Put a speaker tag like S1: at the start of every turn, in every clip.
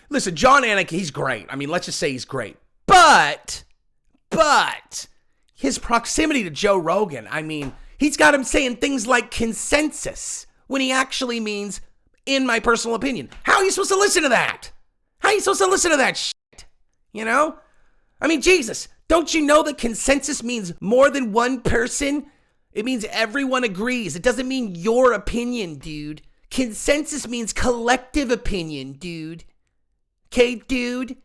S1: listen, John Anik, he's great. I mean, let's just say he's great. But his proximity to Joe Rogan, I mean, he's got him saying things like consensus when he actually means, in my personal opinion. How are you supposed to listen to that? How are you supposed to listen to that shit? You know? I mean, Jesus, don't you know that consensus means more than one person? It means everyone agrees. It doesn't mean your opinion, dude. Consensus means collective opinion, dude. Okay, dude?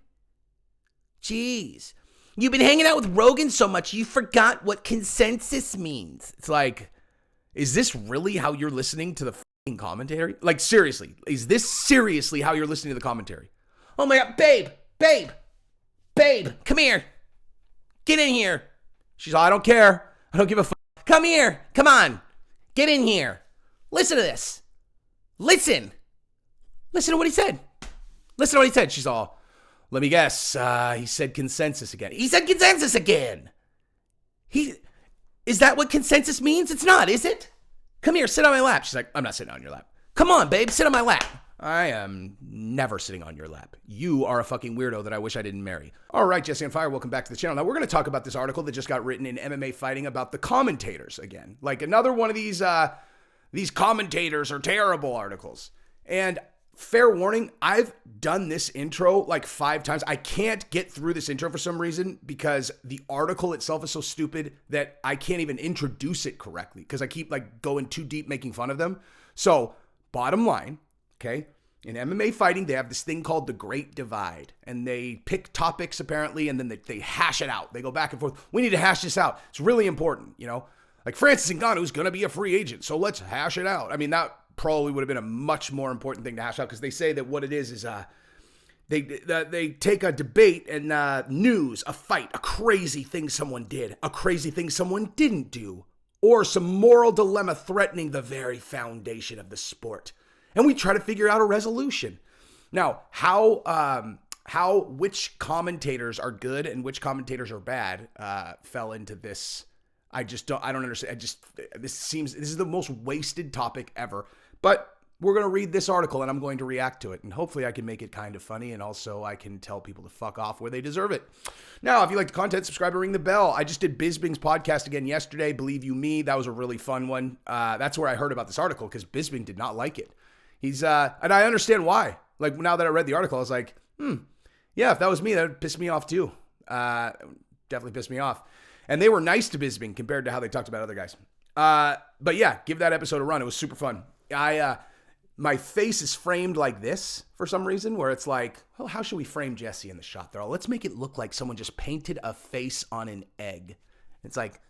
S1: Jeez. You've been hanging out with Rogan so much, you forgot what consensus means. It's like, is this really how you're listening to the fucking commentary? Like, seriously, is this seriously how you're listening to the commentary? Oh my God, babe, come here. Get in here. She's all, I don't care. I don't give a fuck. Come here. Come on. Get in here. Listen to this. Listen to what he said. Listen to what he said. She's all, let me guess. He said consensus again. He said consensus again. Is that what consensus means? It's not, is it? Come here, sit on my lap. She's like, I'm not sitting on your lap. Come on, babe, sit on my lap. I am never sitting on your lap. You are a fucking weirdo that I wish I didn't marry. All right, Jesse on Fire, welcome back to the channel. Now, we're going to talk about this article that just got written in MMA Fighting about the commentators again. Like another one of these commentators are terrible articles. And fair warning, I've done this intro like 5 times. I can't get through this intro for some reason because the article itself is so stupid that I can't even introduce it correctly because I keep like going too deep making fun of them. So, bottom line, okay, in MMA Fighting, they have this thing called the Great Divide, and they pick topics apparently, and then they hash it out. They go back and forth. We need to hash this out. It's really important, you know? Like Francis Ngannou's going to be a free agent, so let's hash it out. I mean, that probably would have been a much more important thing to hash out because they say that what it is they take a debate and news, a fight, a crazy thing someone did, a crazy thing someone didn't do, or some moral dilemma threatening the very foundation of the sport. And we try to figure out a resolution. Now, which commentators are good and which commentators are bad fell into this. I don't understand. This is the most wasted topic ever. But we're going to read this article and I'm going to react to it. And hopefully I can make it kind of funny. And also I can tell people to fuck off where they deserve it. Now, if you like the content, subscribe and ring the bell. I just did Bisping's podcast again yesterday. Believe you me, that was a really fun one. That's where I heard about this article because Bisping did not like it. He's, and I understand why. Like now that I read the article, I was like, yeah, if that was me, that would piss me off too. Definitely pissed me off. And they were nice to Bisping compared to how they talked about other guys. But yeah, give that episode a run. It was super fun. My face is framed like this for some reason, where it's like, well, how should we frame Jesse in the shot? They're all, let's make it look like someone just painted a face on an egg. It's like,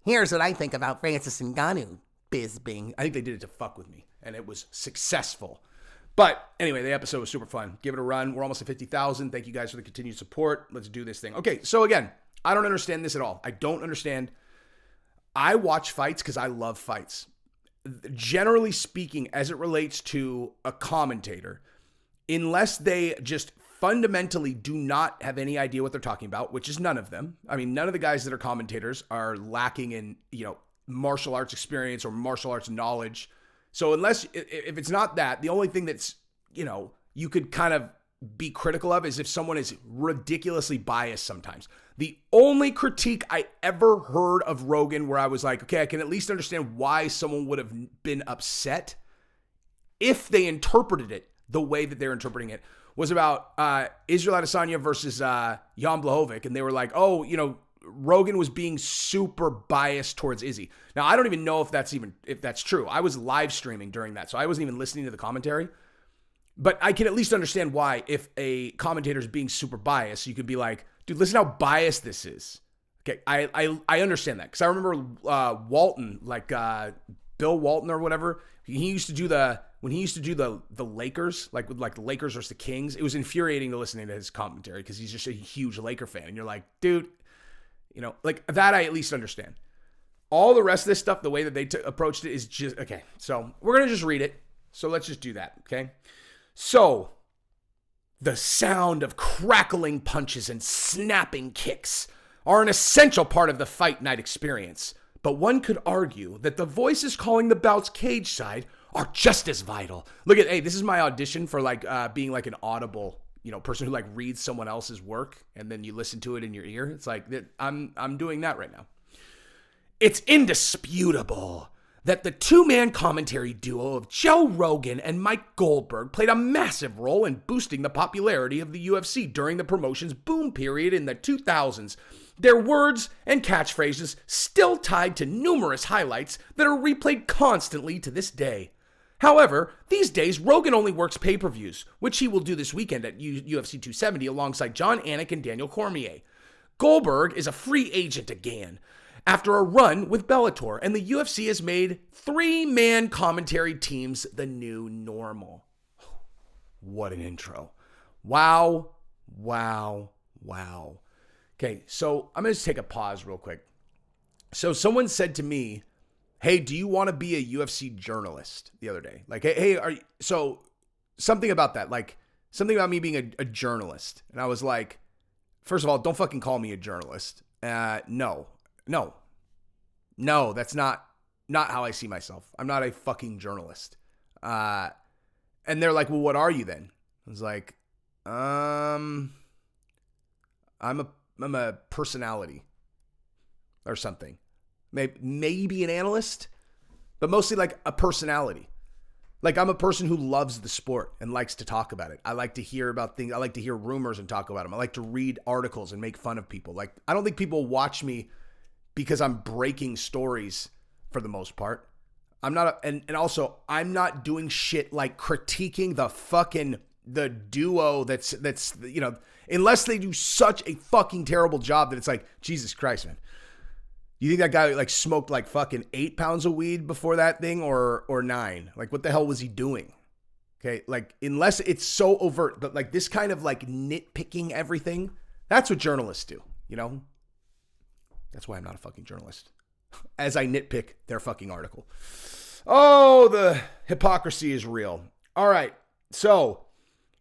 S1: here's what I think about Francis Ngannou, Bisping. I think they did it to fuck with me, and it was successful. But anyway, the episode was super fun. Give it a run. We're almost at 50,000. Thank you guys for the continued support. Let's do this thing. Okay, so again, I don't understand this at all. I don't understand. I watch fights because I love fights. Generally speaking, as it relates to a commentator, unless they just fundamentally do not have any idea what they're talking about, which is none of them. I mean, none of the guys that are commentators are lacking in, martial arts experience or martial arts knowledge. So if it's not that, the only thing that's, you could kind of be critical of is if someone is ridiculously biased sometimes. The only critique I ever heard of Rogan where I was like, okay, I can at least understand why someone would have been upset if they interpreted it the way that they're interpreting it was about Israel Adesanya versus Jan Blachowicz. And they were like, oh, Rogan was being super biased towards Izzy. Now, I don't even know if that's true. I was live streaming during that, so I wasn't even listening to the commentary. But I can at least understand why, if a commentator is being super biased, you could be like, dude, listen how biased this is. Okay, I understand that. Because I remember Walton, like Bill Walton or whatever, he used to do the Lakers, like with the Lakers versus the Kings, it was infuriating to listening to his commentary because he's just a huge Laker fan. And you're like, dude, like that I at least understand. All the rest of this stuff, the way that they approached it is just, okay. So we're going to just read it. So let's just do that, okay? So, the sound of crackling punches and snapping kicks are an essential part of the fight night experience. But one could argue that the voices calling the bout's cage side are just as vital. Look at, hey, this is my audition for being like an Audible person who like reads someone else's work and then you listen to it in your ear. It's like I'm doing that right now. It's indisputable that the two-man commentary duo of Joe Rogan and Mike Goldberg played a massive role in boosting the popularity of the UFC during the promotion's boom period in the 2000s. Their words and catchphrases still tied to numerous highlights that are replayed constantly to this day. However, these days, Rogan only works pay-per-views, which he will do this weekend at UFC 270 alongside John Anik and Daniel Cormier. Goldberg is a free agent again after a run with Bellator, and the UFC has made three-man commentary teams the new normal. What an intro. Wow, wow, wow. Okay, so I'm going to take a pause real quick. So someone said to me, hey, do you want to be a UFC journalist the other day? Like, hey, so something about that, like something about me being a journalist. And I was like, first of all, don't fucking call me a journalist. No, that's not how I see myself. I'm not a fucking journalist. And they're like, well, what are you then? I was like, I'm a personality or something. Maybe an analyst, but mostly like a personality. Like I'm a person who loves the sport and likes to talk about it. I like to hear about things. I like to hear rumors and talk about them. I like to read articles and make fun of people. Like I don't think people watch me because I'm breaking stories for the most part. I'm not, and also I'm not doing shit like critiquing the duo that's, unless they do such a fucking terrible job that it's like, Jesus Christ, man. You think that guy like smoked like fucking 8 pounds of weed before that thing or 9? Like what the hell was he doing? Okay. Like unless it's so overt, but like this kind of like nitpicking everything, that's what journalists do, That's why I'm not a fucking journalist. As I nitpick their fucking article. Oh, the hypocrisy is real. All right. So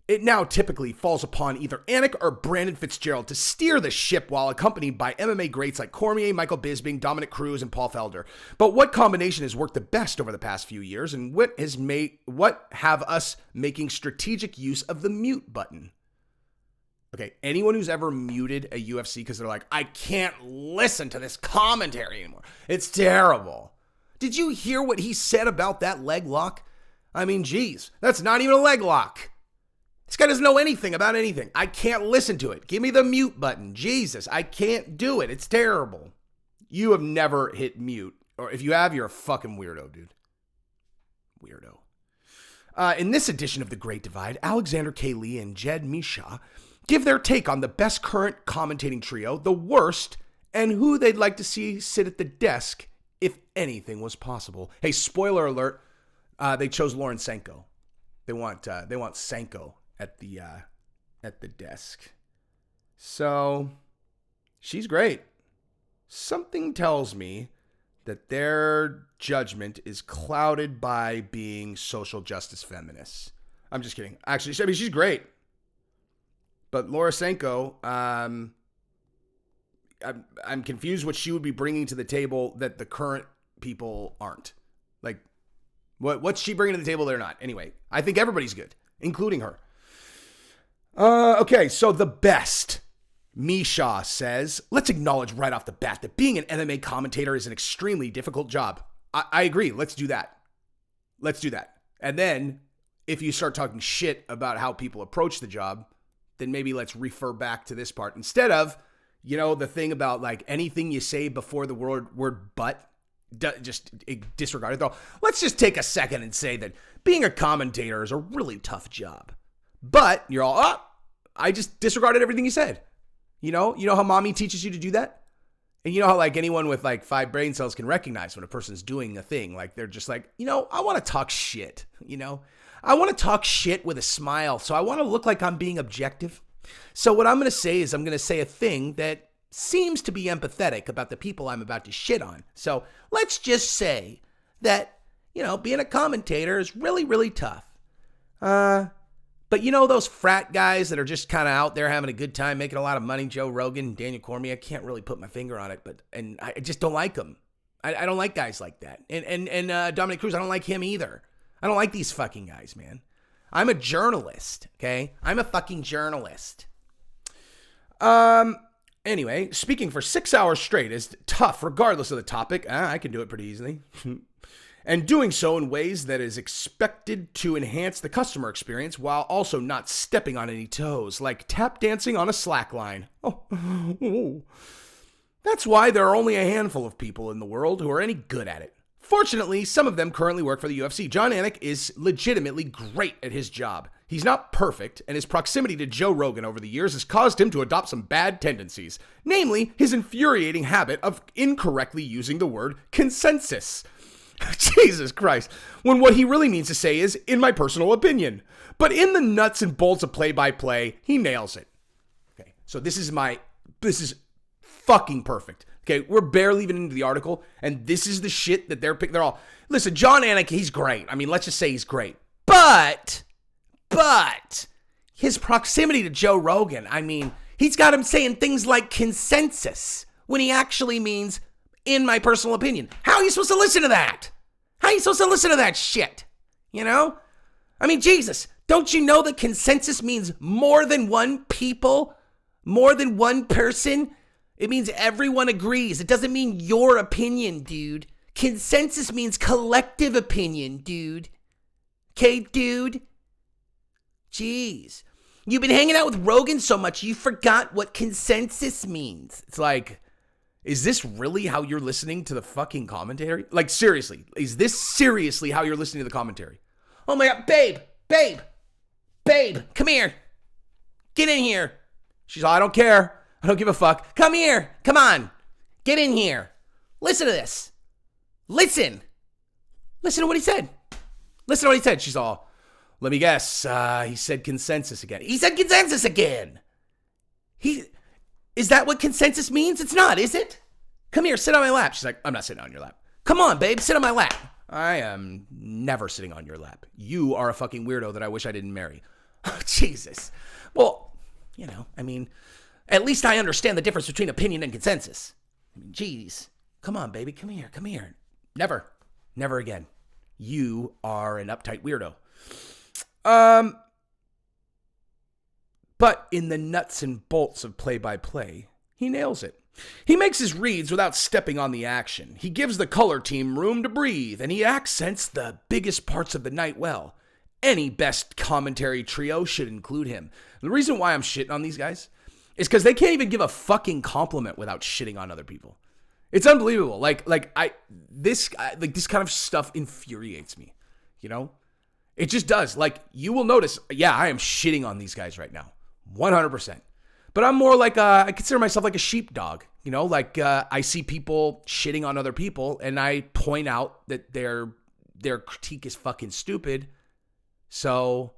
S1: it now typically falls upon either Anik or Brandon Fitzgerald to steer the ship while accompanied by MMA greats like Cormier, Michael Bisping, Dominic Cruz, and Paul Felder. But what combination has worked the best over the past few years, and what have us making strategic use of the mute button? Okay, anyone who's ever muted a UFC because they're like, I can't listen to this commentary anymore. It's terrible. Did you hear what he said about that leg lock? I mean, geez, that's not even a leg lock. This guy doesn't know anything about anything. I can't listen to it. Give me the mute button. Jesus, I can't do it. It's terrible. You have never hit mute. Or if you have, you're a fucking weirdo, dude. Weirdo. In this edition of The Great Divide, Alexander K. Lee and Jed Misha give their take on the best current commentating trio, the worst, and who they'd like to see sit at the desk if anything was possible. Hey, spoiler alert, they chose Lauren Sanko. They want Sanko at the desk. So she's great. Something tells me that their judgment is clouded by being social justice feminists. I'm just kidding. Actually, I mean, she's great. But Laura Sanko, I'm confused what she would be bringing to the table that the current people aren't. Like, what's she bringing to the table they're not? Anyway, I think everybody's good, including her. Okay, so the best. Misha says, let's acknowledge right off the bat that being an MMA commentator is an extremely difficult job. I agree. Let's do that. And then if you start talking shit about how people approach the job, then maybe let's refer back to this part. Instead of, the thing about like anything you say before the word but, just disregard it though. Let's just take a second and say that being a commentator is a really tough job. But you're all, I just disregarded everything you said. You know how mommy teaches you to do that? And you know how like anyone with like 5 brain cells can recognize when a person's doing a thing. Like they're just like, I want to talk shit, I want to talk shit with a smile. So I want to look like I'm being objective. So what I'm going to say is I'm going to say a thing that seems to be empathetic about the people I'm about to shit on. So let's just say that, being a commentator is really, really tough. But those frat guys that are just kind of out there having a good time, making a lot of money, Joe Rogan, Daniel Cormier, I can't really put my finger on it, and I just don't like them. I don't like guys like that. And Dominic Cruz, I don't like him either. I don't like these fucking guys, man. I'm a journalist, okay? I'm a fucking journalist. Anyway, speaking for 6 hours straight is tough regardless of the topic. I can do it pretty easily. And doing so in ways that is expected to enhance the customer experience while also not stepping on any toes, like tap dancing on a slack line. Oh. That's why there are only a handful of people in the world who are any good at it. Fortunately, some of them currently work for the UFC. Jon Anik is legitimately great at his job. He's not perfect, and his proximity to Joe Rogan over the years has caused him to adopt some bad tendencies, namely his infuriating habit of incorrectly using the word consensus. Jesus Christ, when what he really means to say is, in my personal opinion. But in the nuts and bolts of play-by-play, he nails it. Okay, so this is fucking perfect. Okay, we're barely even into the article, and this is the shit that they're picking. They're all, listen, Jon Anik, he's great. I mean, let's just say he's great. But his proximity to Joe Rogan, I mean, he's got him saying things like consensus when he actually means, in my personal opinion. How are you supposed to listen to that? How are you supposed to listen to that shit? You know? I mean, Jesus, don't you know that consensus means more than one people? More than one person? It means everyone agrees. It doesn't mean your opinion, dude. Consensus means collective opinion, dude. Okay, dude? Jeez. You've been hanging out with Rogan so much, you forgot what consensus means. It's like, is this really how you're listening to the fucking commentary? Like, seriously, is this seriously how you're listening to the commentary? Oh my God, babe, come here. Get in here. She's all, I don't care. I don't give a fuck. Come here. Come on. Get in here. Listen to this. Listen to what he said. Listen to what he said. She's all, let me guess. He said consensus again. He said consensus again. Is that what consensus means? It's not, is it? Come here, sit on my lap. She's like, I'm not sitting on your lap. Come on, babe, sit on my lap. I am never sitting on your lap. You are a fucking weirdo that I wish I didn't marry. Jesus. Well, you know, I mean, at least I understand the difference between opinion and consensus. I mean, geez. Come on, baby, come here. Never again. You are an uptight weirdo. But in the nuts and bolts of play-by-play, he nails it. He makes his reads without stepping on the action. He gives the color team room to breathe, and he accents the biggest parts of the night well. Any best commentary trio should include him. The reason why I'm shitting on these guys is because they can't even give a fucking compliment without shitting on other people. It's unbelievable. This kind of stuff infuriates me, you know? It just does. Like, you will notice, yeah, I am shitting on these guys right now. 100%. But I'm more like, I consider myself like a sheepdog. You know, like I see people shitting on other people and I point out that their critique is fucking stupid. So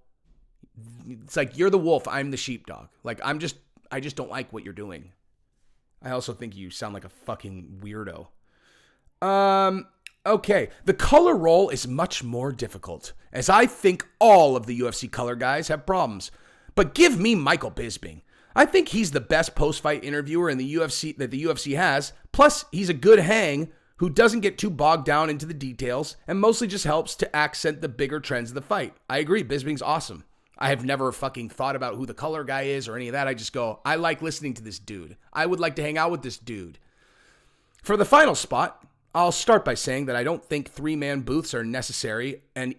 S1: it's like, you're the wolf, I'm the sheepdog. Like, I just don't like what you're doing. I also think you sound like a fucking weirdo. Okay, the color role is much more difficult, as I think all of the UFC color guys have problems. But give me Michael Bisping. I think he's the best post-fight interviewer in the UFC that the UFC has. Plus, he's a good hang who doesn't get too bogged down into the details and mostly just helps to accent the bigger trends of the fight. I agree, Bisping's awesome. I have never fucking thought about who the color guy is or any of that. I just go, I like listening to this dude. I would like to hang out with this dude. For the final spot, I'll start by saying that I don't think three-man booths are necessary, and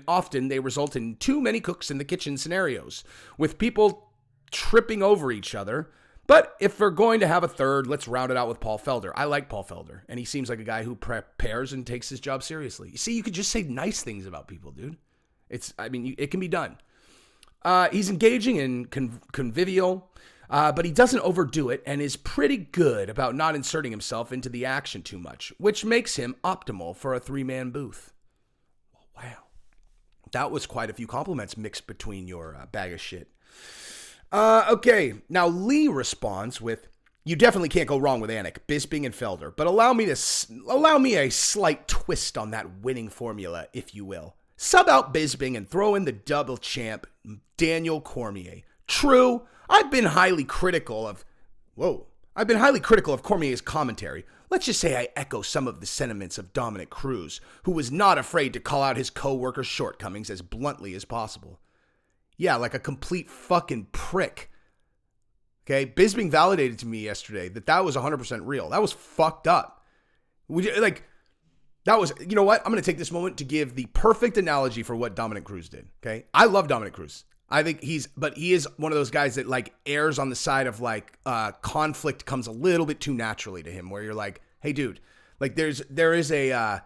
S1: often they result in too many cooks in the kitchen scenarios, with people tripping over each other. But if we're going to have a third, let's round it out with Paul Felder. I like Paul Felder, and he seems like a guy who prepares and takes his job seriously. You see, you could just say nice things about people, dude. It can be done. He's engaging and convivial. But he doesn't overdo it and is pretty good about not inserting himself into the action too much, which makes him optimal for a three-man booth. Wow. That was quite a few compliments mixed between your bag of shit. Okay, now Lee responds with, you definitely can't go wrong with Anik, Bisping, and Felder, but allow me a slight twist on that winning formula, if you will. Sub out Bisping and throw in the double champ, Daniel Cormier. True, I've been highly critical of Cormier's commentary. Let's just say I echo some of the sentiments of Dominic Cruz, who was not afraid to call out his co-workers' shortcomings as bluntly as possible. Yeah, like a complete fucking prick. Okay, Bisping validated to me yesterday that was 100% real. That was fucked up. That was, you know what? I'm going to take this moment to give the perfect analogy for what Dominic Cruz did. Okay, I love Dominic Cruz. I think he is one of those guys that like errs on the side of like conflict comes a little bit too naturally to him, where you're like, hey, dude, like there is a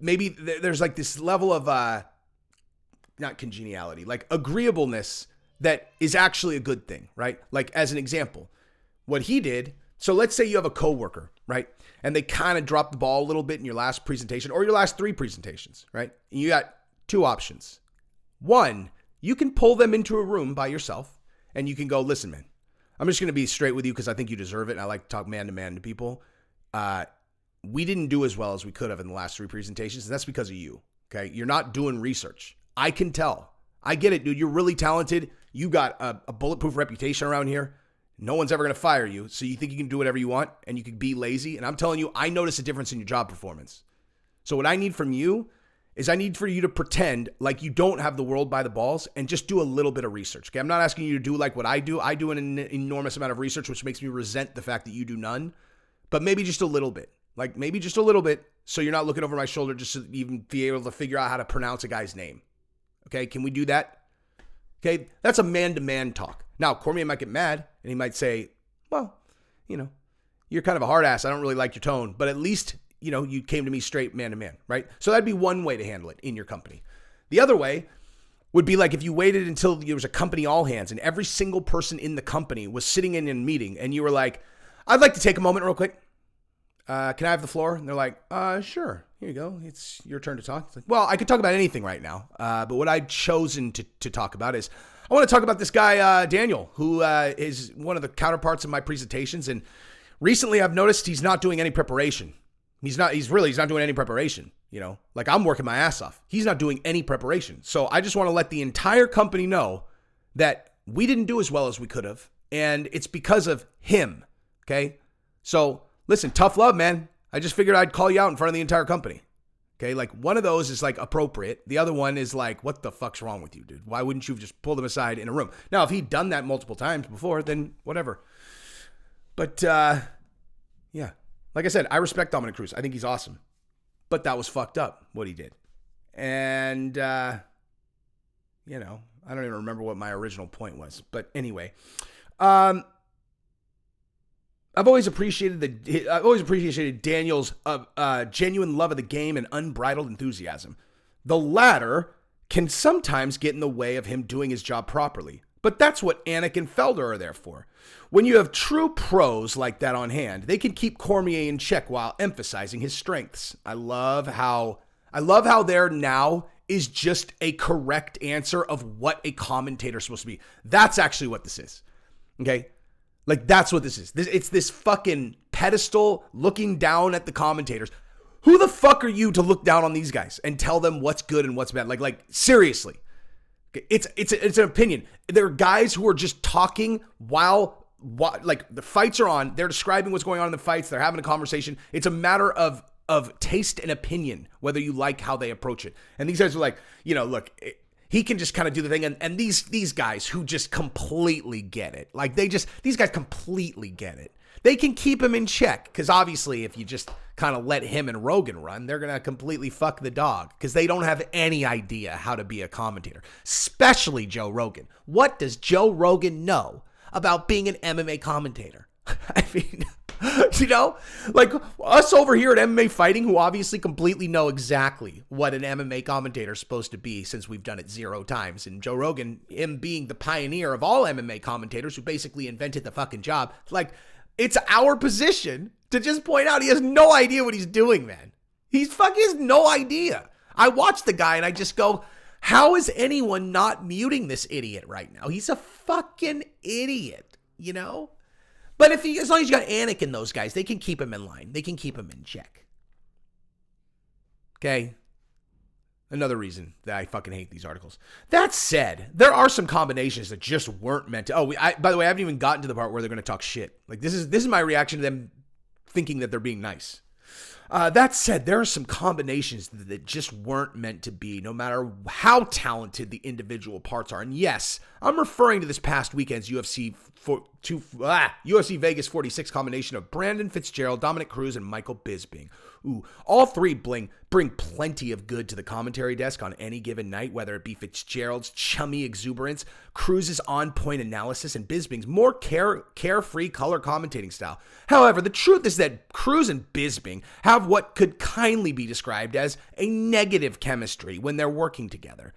S1: maybe there's like this level of not congeniality, like agreeableness that is actually a good thing, right? Like as an example, what he did. So let's say you have a coworker, right? And they kind of dropped the ball a little bit in your last presentation or your last 3 presentations, right? And you got 2 options. One, you can pull them into a room by yourself and you can go, listen, man, I'm just going to be straight with you because I think you deserve it. And I like to talk man to man to people. We didn't do as well as we could have in the last 3 presentations. And that's because of you. Okay. You're not doing research. I can tell. I get it, dude. You're really talented. You got a bulletproof reputation around here. No one's ever going to fire you. So you think you can do whatever you want and you can be lazy. And I'm telling you, I notice a difference in your job performance. So what I need from you is I need for you to pretend like you don't have the world by the balls and just do a little bit of research. Okay. I'm not asking you to do like what I do. I do an enormous amount of research, which makes me resent the fact that you do none, but maybe just a little bit, like maybe just a little bit. So you're not looking over my shoulder just to even be able to figure out how to pronounce a guy's name. Okay. Can we do that? Okay. That's a man-to-man talk. Now, Cormier might get mad and he might say, well, you know, you're kind of a hard ass. I don't really like your tone, but at least, you know, you came to me straight man to man, right? So that'd be one way to handle it in your company. The other way would be like if you waited until there was a company all hands and every single person in the company was sitting in a meeting and you were like, I'd like to take a moment real quick. Can I have the floor? And they're like, sure. Here you go. It's your turn to talk. It's like, well, I could talk about anything right now. But what I've chosen to talk about is I want to talk about this guy, Daniel, who is one of the counterparts of my presentations. And recently I've noticed he's not doing any preparation. He's not doing any preparation, you know, like I'm working my ass off. He's not doing any preparation. So I just want to let the entire company know that we didn't do as well as we could have. And it's because of him. Okay. So listen, tough love, man. I just figured I'd call you out in front of the entire company. Okay. Like one of those is like appropriate. The other one is like, what the fuck's wrong with you, dude? Why wouldn't you just pull them aside in a room? Now, if he'd done that multiple times before, then whatever. But, yeah. Like I said, I respect Dominic Cruz. I think he's awesome. But that was fucked up, what he did. And, you know, I don't even remember what my original point was. But anyway, I've always appreciated Daniel's genuine love of the game and unbridled enthusiasm. The latter can sometimes get in the way of him doing his job properly. But that's what Anik and Felder are there for. When you have true pros like that on hand, they can keep Cormier in check while emphasizing his strengths. I love how there now is just a correct answer of what a commentator is supposed to be. That's actually what this is. Okay? Like that's what this is. It's this fucking pedestal looking down at the commentators. Who the fuck are you to look down on these guys and tell them what's good and what's bad? Like seriously. It's an opinion. There are guys who are just talking while like the fights are on. They're describing what's going on in the fights. They're having a conversation. It's a matter of taste and opinion, whether you like how they approach it. And these guys are like, you know, look, he can just kind of do the thing. And these guys who just completely get it. Like these guys completely get it. They can keep him in check because obviously if you just kind of let him and Rogan run, they're going to completely fuck the dog because they don't have any idea how to be a commentator, especially Joe Rogan. What does Joe Rogan know about being an MMA commentator? I mean, you know, like us over here at MMA Fighting, who obviously completely know exactly what an MMA commentator is supposed to be since we've done it 0 times. And Joe Rogan, him being the pioneer of all MMA commentators who basically invented the fucking job, like it's our position to just point out he has no idea what he's doing, man. He has no idea. I watch the guy and I just go, how is anyone not muting this idiot right now? He's a fucking idiot, you know? But as long as you got Anik and those guys, they can keep him in line. They can keep him in check. Okay? Another reason that I fucking hate these articles. That said, there are some combinations that just weren't meant to. By the way, I haven't even gotten to the part where they're going to talk shit. Like this is my reaction to them thinking that they're being nice. That said, there are some combinations that just weren't meant to be, no matter how talented the individual parts are. And yes, I'm referring to this past weekend's UFC Vegas 46 combination of Brandon Fitzgerald, Dominic Cruz, and Michael Bisping. Ooh, all three bring plenty of good to the commentary desk on any given night, whether it be Fitzgerald's chummy exuberance, Cruz's on-point analysis, and Bisping's more carefree color commentating style. However, the truth is that Cruz and Bisping have what could kindly be described as a negative chemistry when they're working together.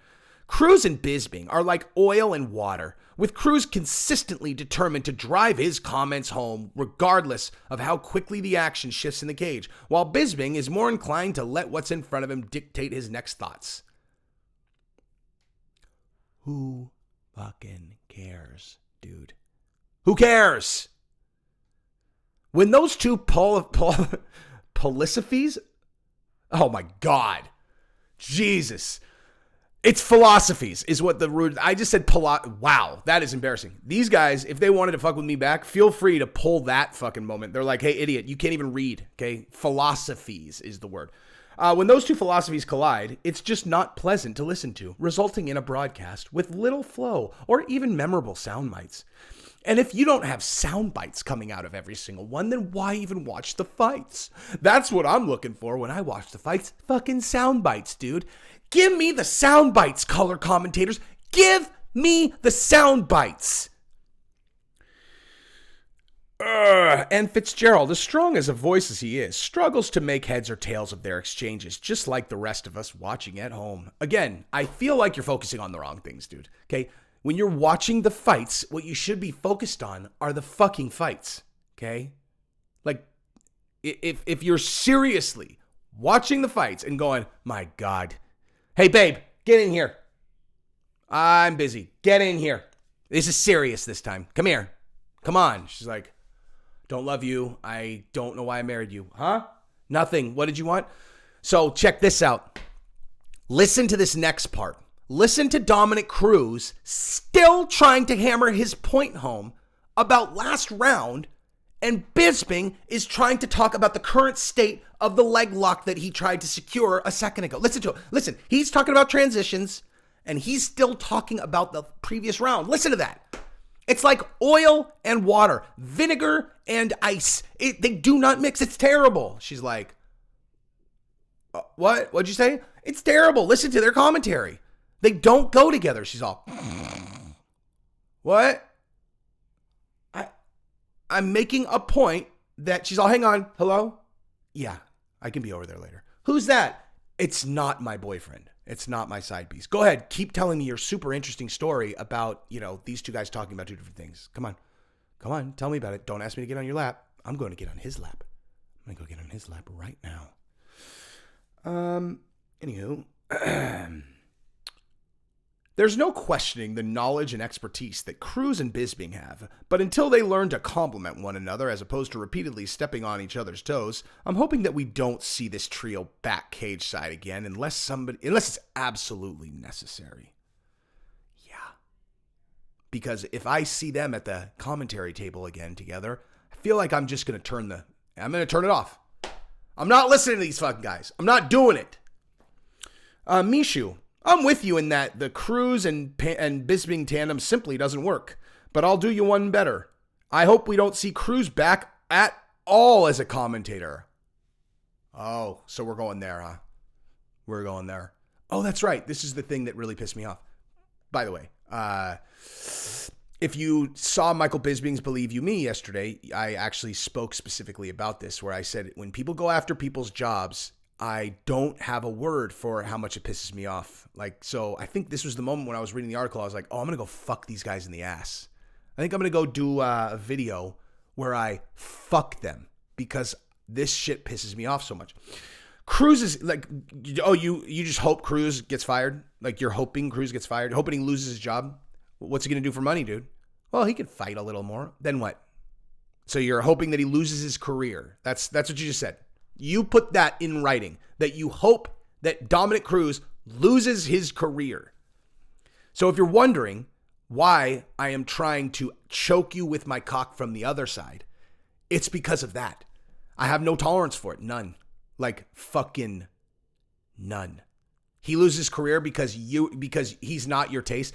S1: Cruz and Bisping are like oil and water, with Cruz consistently determined to drive his comments home regardless of how quickly the action shifts in the cage, while Bisping is more inclined to let what's in front of him dictate his next thoughts. Who fucking cares, dude? Who cares? When those two philosophies, oh my God, Jesus. It's philosophies is what the root. I just said wow, that is embarrassing. These guys, if they wanted to fuck with me back, feel free to pull that fucking moment. They're like, hey, idiot, you can't even read, okay? Philosophies is the word. When those two philosophies collide, it's just not pleasant to listen to, resulting in a broadcast with little flow or even memorable sound bites. And if you don't have sound bites coming out of every single one, then why even watch the fights? That's what I'm looking for when I watch the fights. Fucking sound bites, dude. Give me the sound bites, color commentators. Give me the sound bites. And Fitzgerald, as strong as a voice as he is, struggles to make heads or tails of their exchanges, just like the rest of us watching at home. Again, I feel like you're focusing on the wrong things, dude. Okay? When you're watching the fights, what you should be focused on are the fucking fights. Okay? Like, if you're seriously watching the fights and going, my God, hey, babe, get in here. I'm busy. Get in here. This is serious this time. Come here. Come on. She's like, don't love you. I don't know why I married you. Huh? Nothing. What did you want? So check this out. Listen to this next part. Listen to Dominic Cruz still trying to hammer his point home about last round, and Bisping is trying to talk about the current state of the leg lock that he tried to secure a second ago. Listen to it. Listen, he's talking about transitions, and he's still talking about the previous round. Listen to that. It's like oil and water, vinegar and ice. They do not mix. It's terrible. She's like, what? What'd you say? It's terrible. Listen to their commentary. They don't go together. She's all, what? I'm making a point that she's all, hang on, hello? Yeah, I can be over there later. Who's that? It's not my boyfriend. It's not my side piece. Go ahead, keep telling me your super interesting story about, these two guys talking about two different things. Come on, tell me about it. Don't ask me to get on your lap. I'm going to get on his lap. I'm going to go get on his lap right now. Anywho, there's no questioning the knowledge and expertise that Cruz and Bisping have, but until they learn to complement one another as opposed to repeatedly stepping on each other's toes, I'm hoping that we don't see this trio back cage side again unless it's absolutely necessary. Yeah. Because if I see them at the commentary table again together, I feel like I'm just going to turn it off. I'm not listening to these fucking guys. I'm not doing it. Mishu, I'm with you in that the Cruz and Bisping tandem simply doesn't work, but I'll do you one better. I hope we don't see Cruz back at all as a commentator. Oh, so we're going there, huh? We're going there. Oh, that's right. This is the thing that really pissed me off. By the way, if you saw Michael Bisping's Believe You Me yesterday, I actually spoke specifically about this, where I said when people go after people's jobs, I don't have a word for how much it pisses me off. So I think this was the moment when I was reading the article, I was like, oh, I'm going to go fuck these guys in the ass. I think I'm going to go do a video where I fuck them because this shit pisses me off so much. Cruz is like, oh, you just hope Cruz gets fired? Like you're hoping Cruz gets fired? Hoping he loses his job? What's he going to do for money, dude? Well, he could fight a little more. Then what? So you're hoping that he loses his career. That's what you just said. You put that in writing, that you hope that Dominic Cruz loses his career. So if you're wondering why I am trying to choke you with my cock from the other side, it's because of that. I have no tolerance for it. None. Like fucking none. He loses his career because he's not your taste.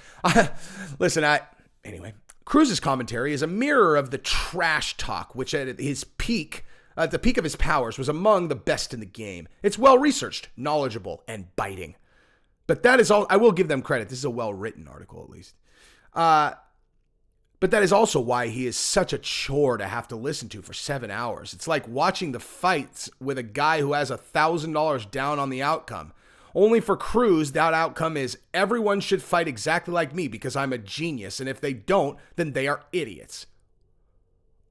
S1: Listen, anyway, Cruz's commentary is a mirror of the trash talk, which at his peak, at the peak of his powers, was among the best in the game. It's well-researched, knowledgeable, and biting. But that is all. I will give them credit. This is a well-written article, at least. But that is also why he is such a chore to have to listen to for 7 hours. It's like watching the fights with a guy who has $1,000 down on the outcome. Only for Cruz, that outcome is everyone should fight exactly like me because I'm a genius. And if they don't, then they are idiots.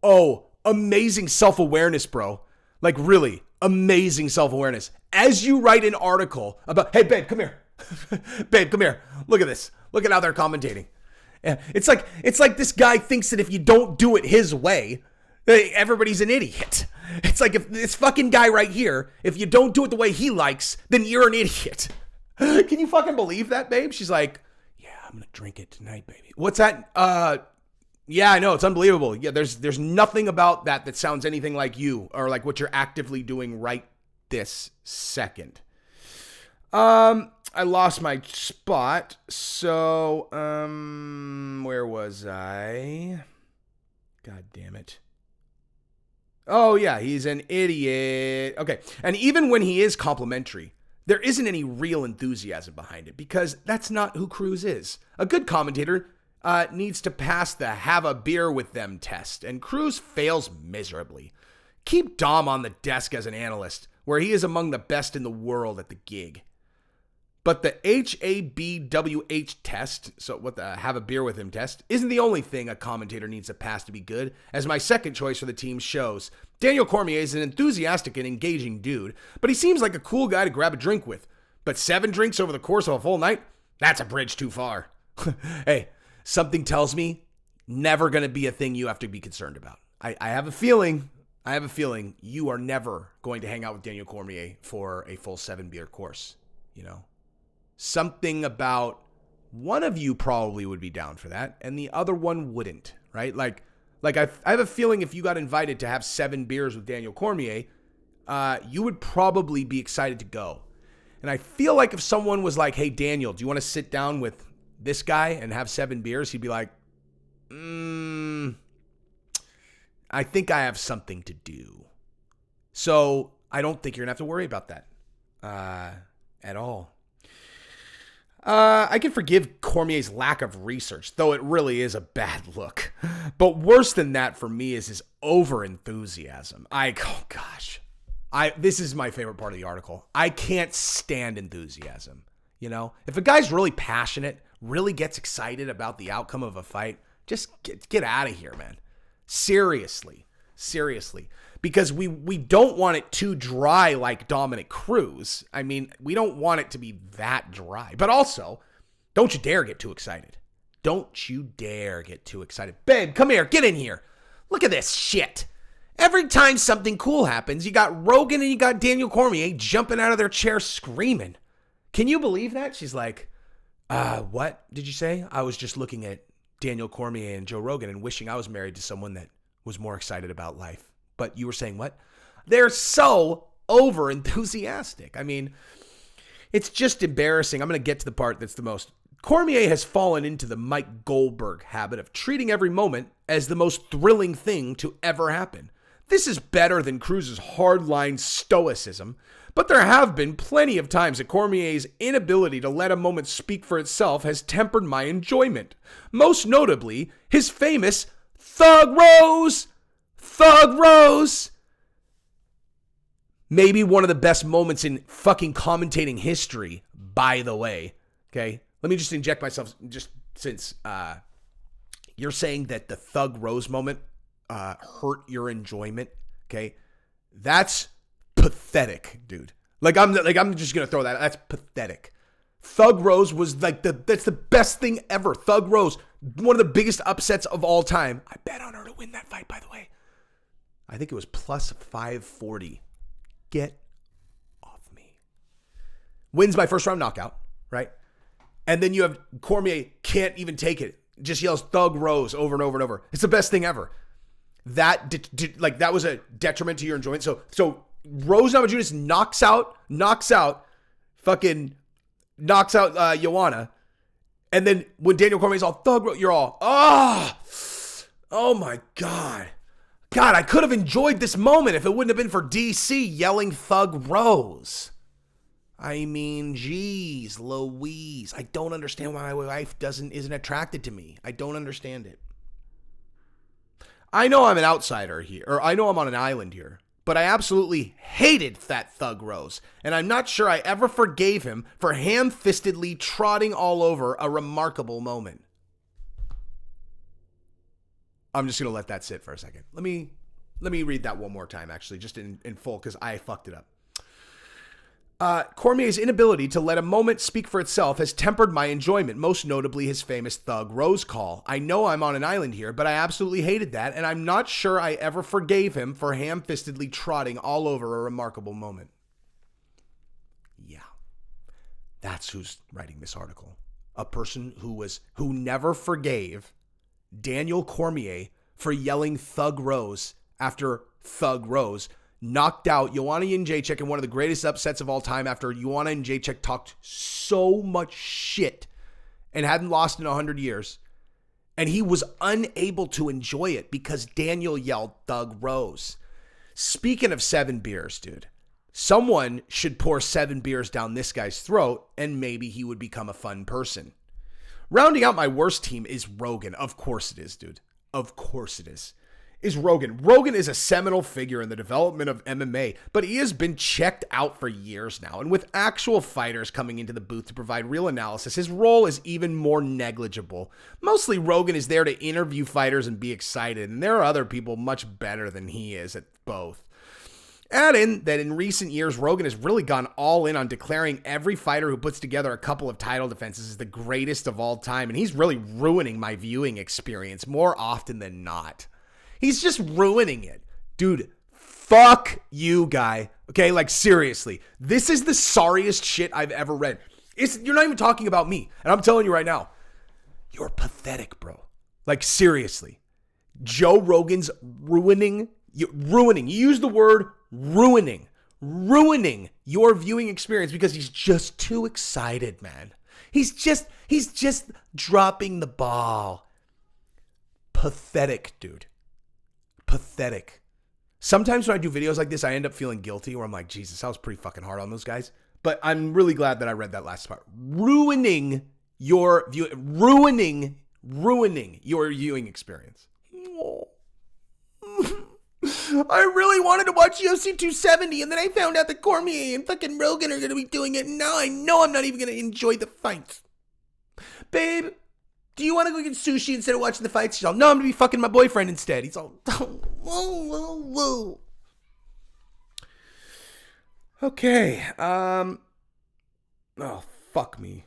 S1: Oh, amazing self-awareness, bro. Like really, amazing self-awareness. As you write an article about, hey, babe, come here. Babe, come here. Look at this. Look at how they're commentating. Yeah, it's like this guy thinks that if you don't do it his way, everybody's an idiot. It's like if this fucking guy right here, if you don't do it the way he likes, then you're an idiot. Can you fucking believe that, babe? She's like, yeah, I'm gonna drink it tonight, baby. What's that? Yeah, I know, it's unbelievable. Yeah, there's nothing about that sounds anything like you or like what you're actively doing right this second. I lost my spot. So, where was I? God damn it. Oh, yeah, he's an idiot. Okay. And even when he is complimentary, there isn't any real enthusiasm behind it because that's not who Cruz is. A good commentator needs to pass the have a beer with them test, and Cruz fails miserably. Keep Dom on the desk as an analyst, where he is among the best in the world at the gig. But the HABWH test, so what the have a beer with him test, isn't the only thing a commentator needs to pass to be good, as my second choice for the team shows. Daniel Cormier is an enthusiastic and engaging dude, but he seems like a cool guy to grab a drink with. But 7 drinks over the course of a full night? That's a bridge too far. Hey, something tells me never going to be a thing you have to be concerned about. I have a feeling you are never going to hang out with Daniel Cormier for a full 7 beer course, you know? Something about one of you probably would be down for that and the other one wouldn't, right? Like I have a feeling if you got invited to have 7 beers with Daniel Cormier, you would probably be excited to go. And I feel like if someone was like, hey, Daniel, do you want to sit down with this guy and have 7 beers? He'd be like, I think I have something to do. So I don't think you're gonna have to worry about that at all. I can forgive Cormier's lack of research, though it really is a bad look. But worse than that for me is his over-enthusiasm. This is my favorite part of the article. I can't stand enthusiasm. You know, if a guy's really passionate, really gets excited about the outcome of a fight, just get out of here, man. Seriously. Because we don't want it too dry like Dominic Cruz. I mean, we don't want it to be that dry. But also, don't you dare get too excited. Don't you dare get too excited. Babe, come here. Get in here. Look at this shit. Every time something cool happens, you got Rogan and you got Daniel Cormier jumping out of their chair screaming. Can you believe that? She's like, what did you say? I was just looking at Daniel Cormier and Joe Rogan and wishing I was married to someone that was more excited about life. But you were saying what? They're so over enthusiastic. I mean, it's just embarrassing. I'm going to get to the part that's the most. Cormier has fallen into the Mike Goldberg habit of treating every moment as the most thrilling thing to ever happen. This is better than Cruz's hardline stoicism, but there have been plenty of times that Cormier's inability to let a moment speak for itself has tempered my enjoyment. Most notably, his famous Thug Rose. Maybe one of the best moments in fucking commentating history, by the way. Okay? Let me just inject myself, just since you're saying that the Thug Rose moment hurt your enjoyment. Okay? That's pathetic, dude. I'm just gonna throw that. That's pathetic. Thug Rose was that's the best thing ever. Thug Rose, one of the biggest upsets of all time. I bet on her to win that fight, by the way. I think it was plus 540. Get off me. Wins by first round knockout, right? And then you have Cormier can't even take it. Just yells Thug Rose over and over and over. It's the best thing ever. That was a detriment to your enjoyment. So Rose Namajunas knocks out Joanna. And then when Daniel Cormier's all thug, you're all, oh my God. God, I could have enjoyed this moment if it wouldn't have been for DC yelling Thug Rose. I mean, geez, Louise. I don't understand why my wife isn't attracted to me. I don't understand it. I know I'm an outsider here, or I know I'm on an island here, but I absolutely hated that Thug Rose, and I'm not sure I ever forgave him for ham-fistedly trotting all over a remarkable moment. I'm just going to let that sit for a second. Let me read that one more time, actually, just in full, because I fucked it up. Cormier's inability to let a moment speak for itself has tempered my enjoyment, most notably his famous Thug Rose call. I know I'm on an island here, but I absolutely hated that, and I'm not sure I ever forgave him for ham-fistedly trotting all over a remarkable moment. Yeah, that's who's writing this article. A person who never forgave Daniel Cormier for yelling Thug Rose after Thug Rose knocked out Joanna Jędrzejczyk in one of the greatest upsets of all time after Joanna Jędrzejczyk talked so much shit and hadn't lost in 100 years. And he was unable to enjoy it because Daniel yelled Thug Rose. Speaking of 7 beers, dude, someone should pour 7 beers down this guy's throat and maybe he would become a fun person. Rounding out my worst team is Rogan. Of course it is, dude. Of course it is. Is Rogan. Rogan is a seminal figure in the development of MMA, but he has been checked out for years now. And with actual fighters coming into the booth to provide real analysis, his role is even more negligible. Mostly Rogan is there to interview fighters and be excited, and there are other people much better than he is at both. Add in that in recent years, Rogan has really gone all in on declaring every fighter who puts together a couple of title defenses as the greatest of all time, and he's really ruining my viewing experience more often than not. He's just ruining it. Dude, fuck you, guy. Okay, like seriously. This is the sorriest shit I've ever read. You're not even talking about me, and I'm telling you right now, you're pathetic, bro. Like seriously. Joe Rogan's ruining. You use the word ruining your viewing experience because he's just too excited, man. He's just dropping the ball. Pathetic, dude. Pathetic. Sometimes when I do videos like this, I end up feeling guilty where I'm like, Jesus, I was pretty fucking hard on those guys. But I'm really glad that I read that last part. Ruining your viewing experience. I really wanted to watch UFC 270, and then I found out that Cormier and fucking Rogan are going to be doing it, and now I know I'm not even going to enjoy the fights. Babe, do you want to go get sushi instead of watching the fights? She's all, no, I'm going to be fucking my boyfriend instead. He's all, whoa. Okay, oh, fuck me.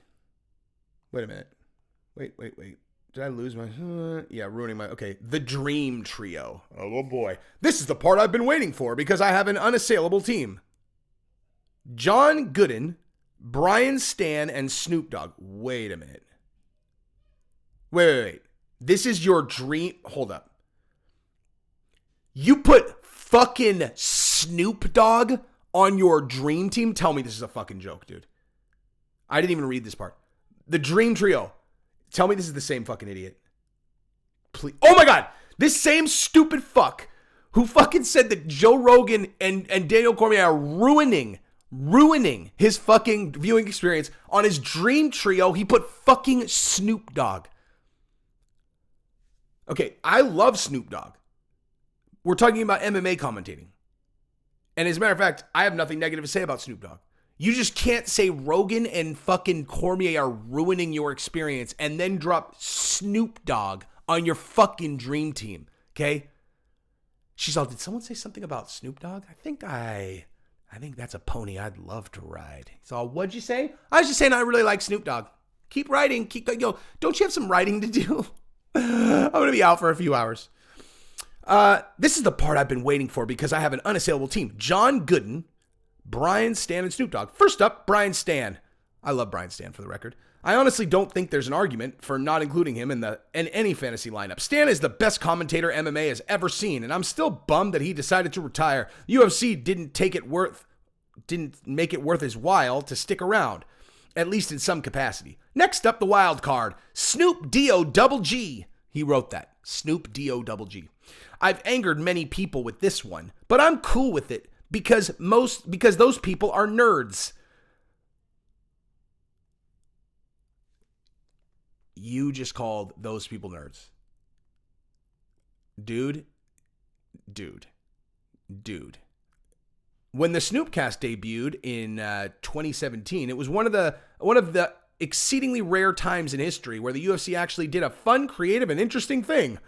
S1: Wait a minute. Wait. Did I lose my... yeah, ruining my... Okay, the Dream Trio. Oh, boy. This is the part I've been waiting for because I have an unassailable team. John Gooden, Brian Stan, and Snoop Dogg. Wait a minute. Wait. This is your dream... Hold up. You put fucking Snoop Dogg on your dream team? Tell me this is a fucking joke, dude. I didn't even read this part. The Dream Trio. Tell me this is the same fucking idiot. Please. Oh my God. This same stupid fuck who fucking said that Joe Rogan and Daniel Cormier are ruining his fucking viewing experience on his Dream Trio. He put fucking Snoop Dogg. Okay, I love Snoop Dogg. We're talking about MMA commentating. And as a matter of fact, I have nothing negative to say about Snoop Dogg. You just can't say Rogan and fucking Cormier are ruining your experience and then drop Snoop Dogg on your fucking dream team, okay? She's all, did someone say something about Snoop Dogg? I think that's a pony I'd love to ride. He's all, what'd you say? I was just saying I really like Snoop Dogg. Keep writing. Don't you have some writing to do? I'm going to be out for a few hours. This is the part I've been waiting for because I have an unassailable team. John Gooden, Brian Stan, and Snoop Dogg. First up, Brian Stan. I love Brian Stan, for the record. I honestly don't think there's an argument for not including him in any fantasy lineup. Stan is the best commentator MMA has ever seen, and I'm still bummed that he decided to retire. UFC didn't make it worth his while to stick around, at least in some capacity. Next up, the wild card, Snoop D-O double G. He wrote that, Snoop D-O double G. I've angered many people with this one, but I'm cool with it because those people are nerds. You just called those people nerds. Dude. When the Snoopcast debuted in 2017, it was one of the exceedingly rare times in history where the UFC actually did a fun, creative, and interesting thing.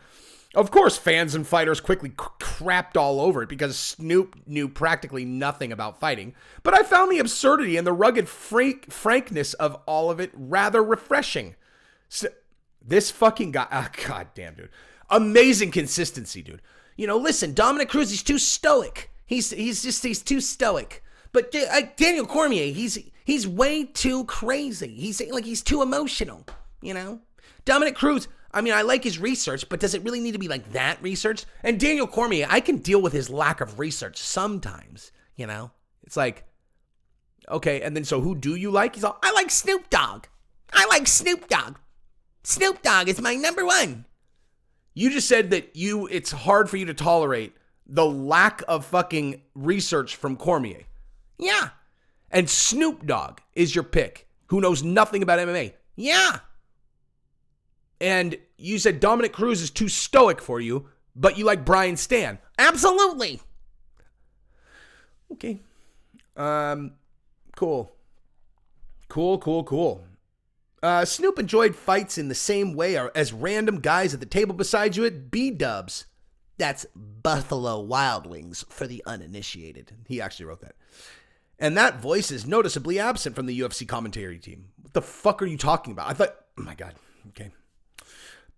S1: Of course, fans and fighters quickly crapped all over it because Snoop knew practically nothing about fighting. But I found the absurdity and the rugged frankness of all of it rather refreshing. So, this fucking guy, god damn, dude. Amazing consistency, dude. You know, listen, Dominic Cruz, he's too stoic. He's too stoic. But Daniel Cormier, he's way too crazy. He's too emotional, you know? Dominic Cruz, I mean, I like his research, but does it really need to be like that research? And Daniel Cormier, I can deal with his lack of research sometimes, you know? It's like, okay, and then so who do you like? He's all, I like Snoop Dogg. I like Snoop Dogg. Snoop Dogg is my number one. You just said that it's hard for you to tolerate the lack of fucking research from Cormier. Yeah. And Snoop Dogg is your pick, who knows nothing about MMA. Yeah. And you said Dominic Cruz is too stoic for you, but you like Brian Stan. Absolutely. Okay. Cool. Snoop enjoyed fights in the same way as random guys at the table beside you at B-Dubs. That's Buffalo Wild Wings for the uninitiated. He actually wrote that. And that voice is noticeably absent from the UFC commentary team. What the fuck are you talking about? I thought, oh my God. Okay.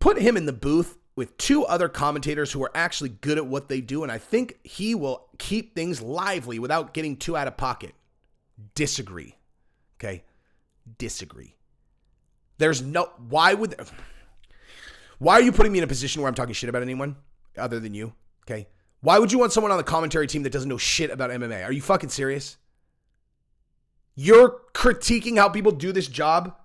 S1: Put him in the booth with two other commentators who are actually good at what they do, and I think he will keep things lively without getting too out of pocket. Disagree. Okay? Disagree. There's no... Why are you putting me in a position where I'm talking shit about anyone other than you? Okay? Why would you want someone on the commentary team that doesn't know shit about MMA? Are you fucking serious? You're critiquing how people do this job?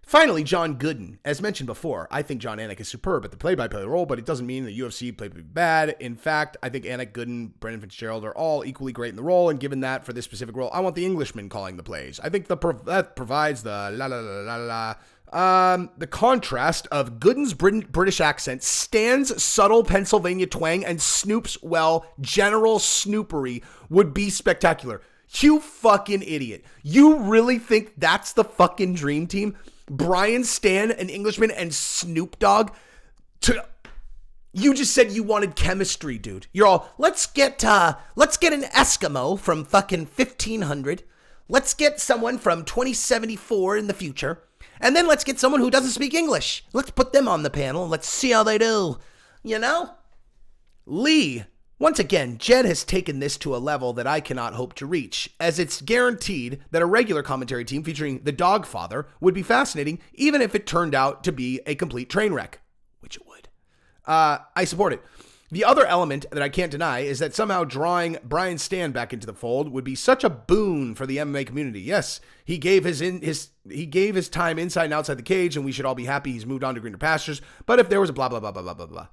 S1: Finally, John Gooden. As mentioned before, I think John Anik is superb at the play-by-play role, but it doesn't mean the UFC played bad. In fact, I think Anik, Gooden, Brendan Fitzgerald are all equally great in the role, and given that for this specific role, I want the Englishman calling the plays. I think that provides the the contrast of Gooden's British accent, Stan's subtle Pennsylvania twang, and Snoop's, well, general snoopery would be spectacular. You fucking idiot. You really think that's the fucking dream team? Brian Stan, an Englishman, and Snoop Dogg? You just said you wanted chemistry, dude. You're all, let's get an Eskimo from fucking 1500. Let's get someone from 2074 in the future. And then let's get someone who doesn't speak English. Let's put them on the panel. Let's see how they do. You know? Lee. Once again, Jed has taken this to a level that I cannot hope to reach, as it's guaranteed that a regular commentary team featuring the Dogfather would be fascinating, even if it turned out to be a complete train wreck, which it would. I support it. The other element that I can't deny is that somehow drawing Brian Stan back into the fold would be such a boon for the MMA community. Yes, he gave his time inside and outside the cage, and we should all be happy he's moved on to greener pastures. But if there was a blah blah blah blah blah blah blah.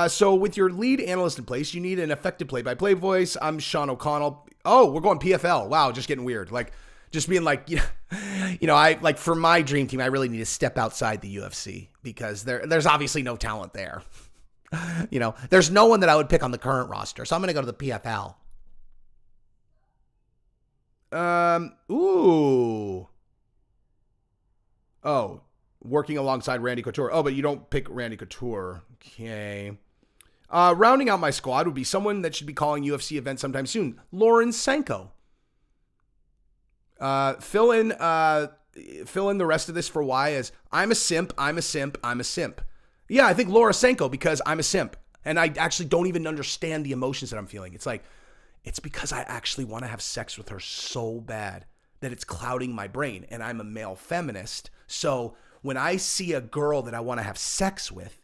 S1: So with your lead analyst in place, you need an effective play-by-play voice. I'm Sean O'Connell. Oh, we're going PFL. Wow, just getting weird. Like, just being like, I like for my dream team, I really need to step outside the UFC because there's obviously no talent there. There's no one that I would pick on the current roster, so I'm going to go to the PFL. Ooh. Oh. Working alongside Randy Couture. Oh, but you don't pick Randy Couture. Okay. Rounding out my squad would be someone that should be calling UFC events sometime soon. Lauren Sanko. Fill in the rest of this for why as I'm a simp. Yeah, I think Laura Sanko because I'm a simp. And I actually don't even understand the emotions that I'm feeling. It's like, it's because I actually want to have sex with her so bad. that it's clouding my brain, and I'm a male feminist. So when I see a girl that I want to have sex with,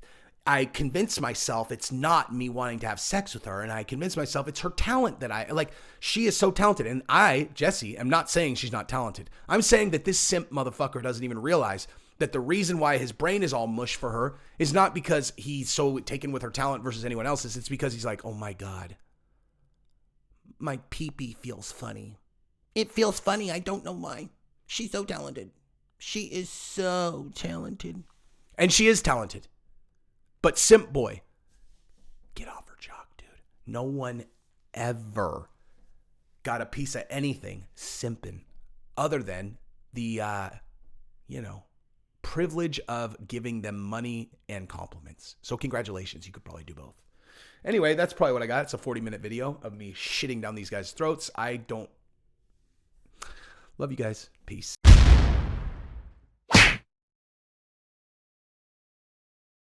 S1: I convince myself it's not me wanting to have sex with her, and I convince myself it's her talent that I like. She is so talented, and I, Jesse, am not saying she's not talented. I'm saying that this simp motherfucker doesn't even realize that the reason why his brain is all mush for her is not because he's so taken with her talent versus anyone else's. It's because he's like, oh my God, my pee-pee feels funny. It feels funny. I don't know why. She's so talented. She is so talented. And she is talented. But simp boy, get off her jock, dude. No one ever got a piece of anything simping other than the, privilege of giving them money and compliments. So congratulations. You could probably do both. Anyway, that's probably what I got. It's a 40-minute video of me shitting down these guys' throats. I don't love you guys. Peace.